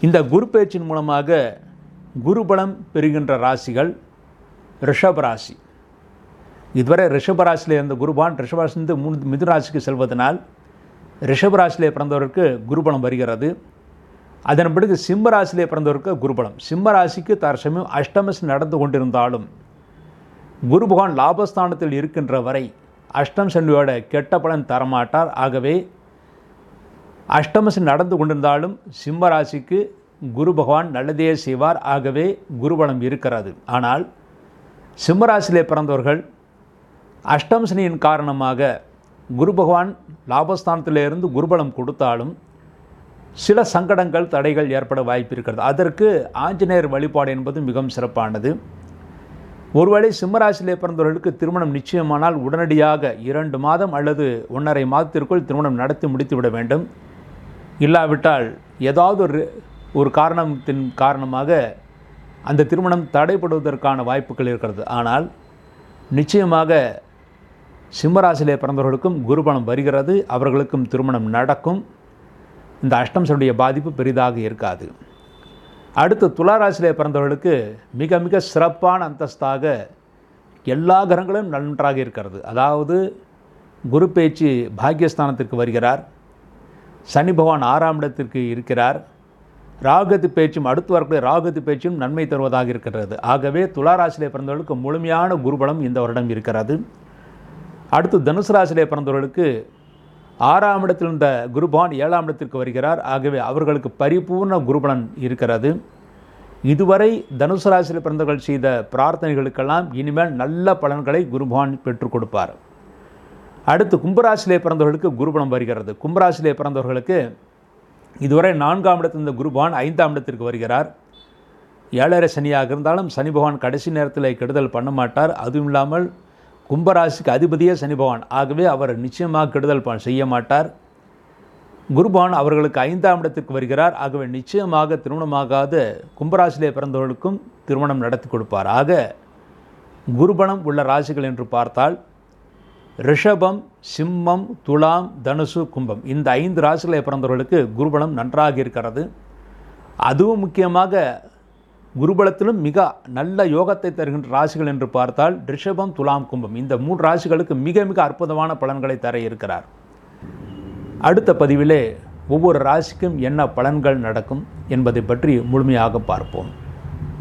இந்த குரு பெயர்ச்சியின் மூலமாக குருபலம் பெறுகின்ற ராசிகள் ரிஷபராசி. இதுவரை ரிஷபராசியில் இருந்த குருபான் ரிஷபராசிலிருந்து மிதுராசிக்கு செல்வதனால் ரிஷபராசியிலே பிறந்தவருக்கு குருபலம் வருகிறது. அதன் பிறகு சிம்மராசியிலே பிறந்தவருக்கு குருபலம். சிம்மராசிக்கு தற்சமயம் அஷ்டமசி நடந்து கொண்டிருந்தாலும் குரு பகவான் லாபஸ்தானத்தில் இருக்கின்ற வரை அஷ்டம் சனியோட கெட்ட பலன் தரமாட்டார். ஆகவே அஷ்டமசி நடந்து கொண்டிருந்தாலும் சிம்மராசிக்கு குரு பகவான் நல்லதே செய்வார். ஆகவே குருபலம் இருக்கிறது. ஆனால் சிம்மராசியிலே பிறந்தவர்கள் அஷ்டம் சனியின் காரணமாக குரு பகவான் லாபஸ்தானத்திலிருந்து குருபலம் கொடுத்தாலும் சில சங்கடங்கள் தடைகள் ஏற்பட வாய்ப்பு இருக்கிறது. அதற்கு ஆஞ்சநேயர் வழிபாடு என்பது மிகவும் சிறப்பானது. ஒருவேளை சிம்மராசியிலே பிறந்தவர்களுக்கு திருமணம் நிச்சயமானால் உடனடியாக 2 மாதம் அல்லது 1.5 மாதத்திற்குள் திருமணம் நடத்தி முடித்துவிட வேண்டும். இல்லாவிட்டால் ஏதாவது ஒரு காரணத்தின் காரணமாக அந்த திருமணம் தடைப்படுவதற்கான வாய்ப்புகள் இருக்கிறது. ஆனால் நிச்சயமாக சிம்மராசியிலே பிறந்தவர்களுக்கும் குருபலம் வருகிறது. அவர்களுக்கும் திருமணம் நடக்கும். இந்த அஷ்டம் சனியுடைய பாதிப்பு பெரிதாக இருக்காது. அடுத்து துளாராசியிலே பிறந்தவர்களுக்கு மிக மிக சிறப்பான அந்தஸ்தாக எல்லா கிரகங்களும் நன்றாக இருக்கிறது. அதாவது குரு பெயர்ச்சி பாக்கியஸ்தானத்திற்கு வருகிறார். சனி பகவான் 6ஆம் இடத்திற்கு இருக்கிறார். ராகுகதி பெயர்ச்சியும் அடுத்து வரக்கூடிய ராகுகதி பெயர்ச்சியும் நன்மை தருவதாக இருக்கிறது. ஆகவே துளாராசியிலே பிறந்தவர்களுக்கு முழுமையான குருபலம் இந்த வருடம் இருக்கிறது. அடுத்து தனுசு ராசியிலே பிறந்தவர்களுக்கு 6ஆம் இடத்தில் இருந்த குரு பகவான் 7ஆம் இடத்திற்கு வருகிறார். ஆகவே அவர்களுக்கு பரிபூர்ண குருபலன் இருக்கிறது. இதுவரை தனுசு ராசியில் பிறந்தவர்கள் செய்த பிரார்த்தனைகளுக்கெல்லாம் இனிமேல் நல்ல பலன்களை குரு பகவான் பெற்றுக் கொடுப்பார். அடுத்து கும்பராசியிலே பிறந்தவர்களுக்கு குருபலம் வருகிறது. கும்பராசியிலே பிறந்தவர்களுக்கு இதுவரை 4ஆம் இடத்தில் இருந்த குரு பகவான் 5ஆம் இடத்திற்கு வருகிறார். 7.5 சனியாக இருந்தாலும் சனி பகவான் கடைசி நேரத்தில் கெடுதல் பண்ண மாட்டார். அதுவும் இல்லாமல் கும்பராசிக்கு அதிபதியே சனி பகவான். ஆகவே அவர் நிச்சயமாக கெடுதல் செய்ய மாட்டார். குரு பகவான் அவர்களுக்கு 5ஆம் இடத்திற்கு வருகிறார். ஆகவே நிச்சயமாக திருமணமாகாத கும்பராசியிலே பிறந்தவர்களுக்கும் திருமணம் நடத்தி கொடுப்பார். ஆக குருபலம் உள்ள ராசிகள் என்று பார்த்தால் ரிஷபம், சிம்மம், துலாம், தனுசு, கும்பம் இந்த 5 ராசிகளை பிறந்தவர்களுக்கு குருபலம் நன்றாக இருக்கிறது. அதுவும் முக்கியமாக குருபலத்திலும் மிக நல்ல யோகத்தை தருகின்ற ராசிகள் என்று பார்த்தால் ரிஷபம், துலாம், கும்பம் இந்த 3 ராசிகளுக்கு மிக மிக அற்புதமான பலன்களை தர இருக்கிறார். அடுத்த பதிவிலே ஒவ்வொரு ராசிக்கும் என்ன பலன்கள் நடக்கும் என்பதை பற்றி முழுமையாக பார்ப்போம்.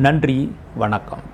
நன்றி, வணக்கம்.